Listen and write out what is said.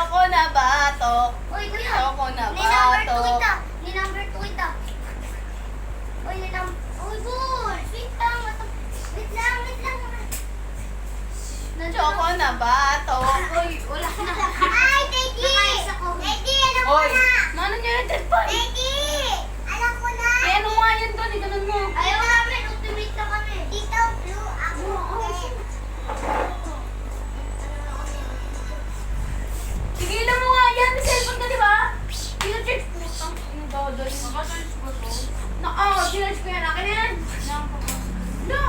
Choco na batok. Uy, kuya. Choco na Ni number 2 batok. kita. Ni number 2 kita. Uy, ni number... Uy, good. Wait lang. Wait lang, wait lang. Choco na batok. Uy, wala na. Ay, Daddy! Nakaisa ko. Daddy, alam ko Hoy, na. mano niya yung telephone? Daddy! Alam ko na. Eh, ano nga yan doon? Ganun mo. Ayaw namin. Ultimate na kami. Dito, blue. Ako. red. Tigilan mo nga yan. May cellphone ka, di ba? Sinacharge ko. Ang dodo. Nakacharge ko to. Sinacharge ko yan. Akin na yan. No.